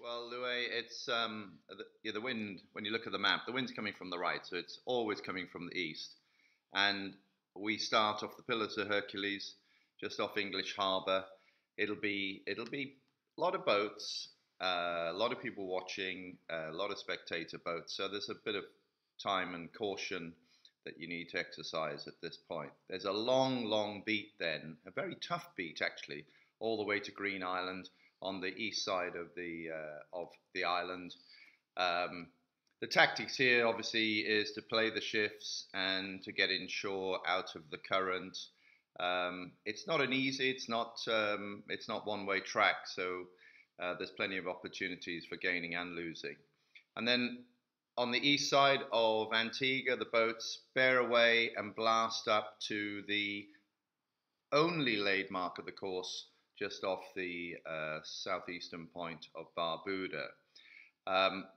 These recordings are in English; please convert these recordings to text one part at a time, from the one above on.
Well, Louis, it's the wind. When you look at the map, the wind's coming from the right, so it's always coming from the east. And we start off the Pillars of Hercules, just off English Harbour. It'll be a lot of boats, a lot of people watching, a lot of spectator boats. So there's a bit of time and caution that you need to exercise at this point. There's a long, long beat then, a very tough beat actually, all the way to Green Island on the east side of the island. Um, the tactics here obviously is to play the shifts and to get inshore out of the current. It's not an easy, it's not one-way track, so there's plenty of opportunities for gaining and losing. And then on the east side of Antigua, the boats bear away and blast up to the only laid mark of the course just off the southeastern point of Barbuda.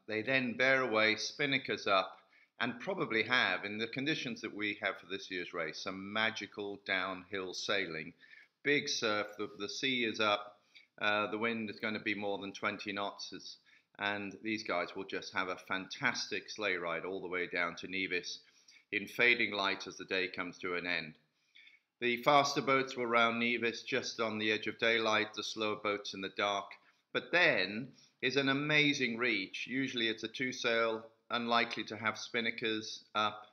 They then bear away, spinnakers up, and probably have, in the conditions that we have for this year's race, some magical downhill sailing. Big surf, the sea is up, the wind is going to be more than 20 knots, and these guys will just have a fantastic sleigh ride all the way down to Nevis in fading light as the day comes to an end. The faster boats will round Nevis just on the edge of daylight, the slower boats in the dark. But then is an amazing reach. Usually it's a two sail, unlikely to have spinnakers up,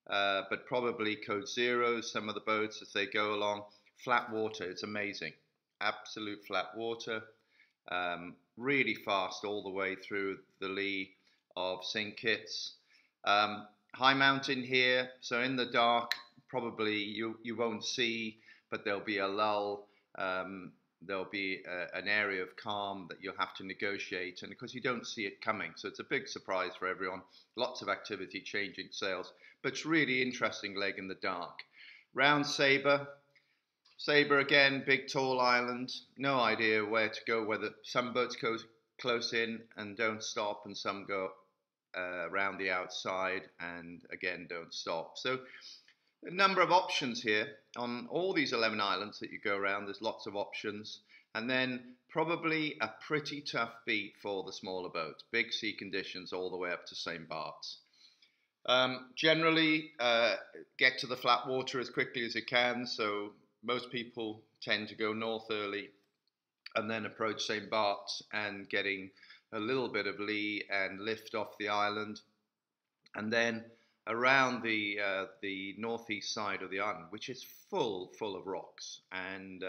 but probably code zeros, some of the boats as they go along. Flat water, it's amazing. Absolute flat water. Really fast all the way through the lee of St. Kitts. High mountain here, so in the dark, probably you won't see, but there'll be a lull. There'll be an area of calm that you'll have to negotiate, and because you don't see it coming, so it's a big surprise for everyone. Lots of activity, changing sails, but it's really interesting leg in the dark. Round Sabre. Sabre again, big tall island. No idea where to go. Whether some boats go close in and don't stop, and some go around the outside and again don't stop. So a number of options here on all these 11 islands that you go around. There's lots of options, and then probably a pretty tough beat for the smaller boats. Big sea conditions all the way up to St. Bart's. Generally, get to the flat water as quickly as you can. So most people tend to go north early and then approach St. Bart's and getting a little bit of lee and lift off the island, and then around the northeast side of the island, which is full of rocks and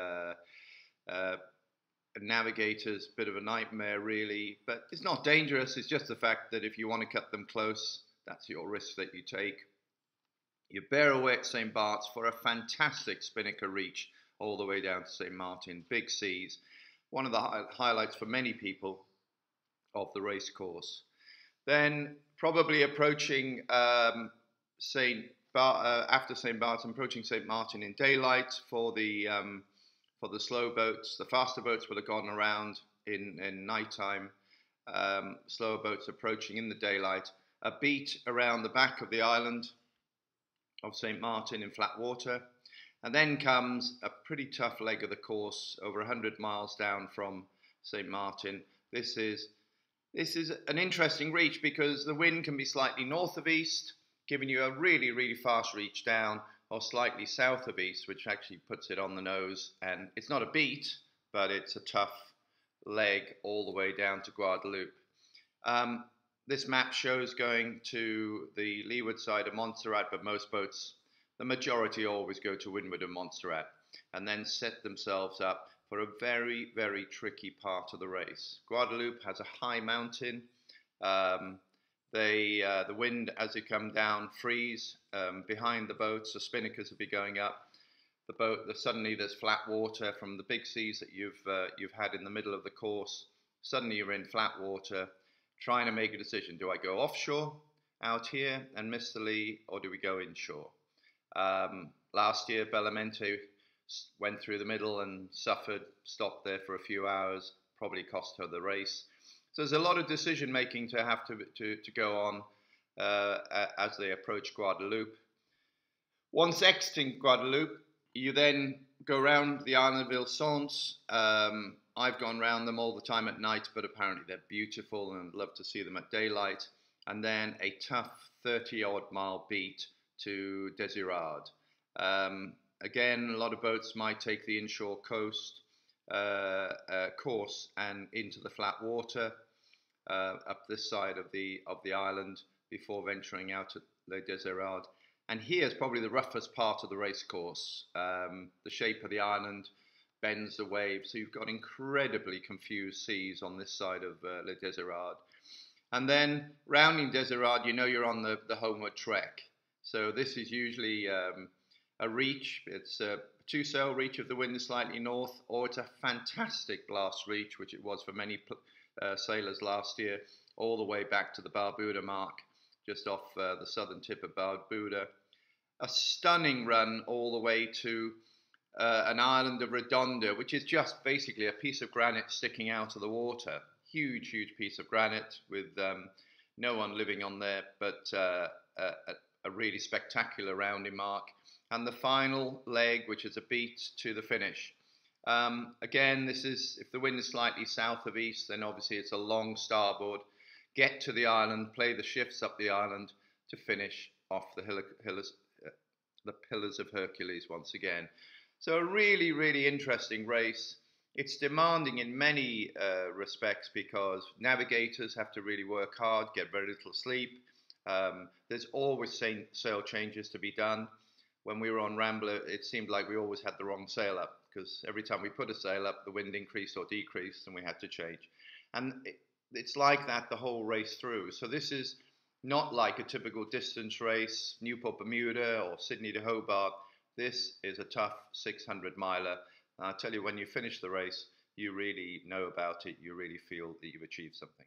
navigators, bit of a nightmare really, but it's not dangerous. It's just the fact that if you want to cut them close, that's your risk that you take. You bear away at St. Bart's for a fantastic spinnaker reach all the way down to St. Martin, big seas. One of the highlights for many people of the race course. Then probably approaching after St. Bart's, approaching St. Martin in daylight for the slow boats. The faster boats will have gone around in nighttime. Slower boats approaching in the daylight. A beat around the back of the island of St. Martin in flat water, and then comes a pretty tough leg of the course over 100 miles down from St. Martin. This is an interesting reach because the wind can be slightly north of east, giving you a really fast reach down, or slightly south of east, which actually puts it on the nose. And it's not a beat, but it's a tough leg all the way down to Guadeloupe. This map shows going to the leeward side of Montserrat, but most boats, the majority always go to windward of Montserrat and then set themselves up for a very tricky part of the race. Guadeloupe has a high mountain. The wind, as you come down, frees behind the boats. The spinnakers will be going up. Suddenly there's flat water from the big seas that you've had in the middle of the course. Suddenly you're in flat water, trying to make a decision. Do I go offshore out here and miss the lee, or do we go inshore? Last year, Bellamente went through the middle and suffered, stopped there for a few hours, probably cost her the race. So there's a lot of decision making to have to go on as they approach Guadeloupe. Once exiting Guadeloupe, you then go around the island of Île Saintes, I've gone round them all the time at night, but apparently they're beautiful and love to see them at daylight. And then a tough 30-odd mile beat to Desirade. Again, a lot of boats might take the inshore coast course and into the flat water up this side of the island before venturing out at Les Desirades. And here's probably the roughest part of the race course. The shape of the island bends the wave, so you've got incredibly confused seas on this side of Les Desirades. And then rounding Desirades, you know you're on the homeward trek. So this is usually a reach. It's a two-sail reach if the wind is slightly north, or it's a fantastic blast reach, which it was for many sailors last year, all the way back to the Barbuda mark, just off the southern tip of Barbuda. A stunning run all the way to an island of Redonda, which is just basically a piece of granite sticking out of the water. Huge, huge piece of granite with no one living on there, but a really spectacular rounding mark. And the final leg, which is a beat to the finish. Again, this is, if the wind is slightly south of east, then obviously it's a long starboard. Get to the island, play the shifts up the island to finish off the Pillars of Hercules once again. So a really, really interesting race. It's demanding in many respects because navigators have to really work hard, get very little sleep. There's always sail changes to be done. When we were on Rambler, it seemed like we always had the wrong sail up because every time we put a sail up, the wind increased or decreased and we had to change. And it's like that the whole race through. So this is not like a typical distance race, Newport Bermuda or Sydney to Hobart. This is a tough 600 miler. And I'll tell you, when you finish the race, you really know about it. You really feel that you've achieved something.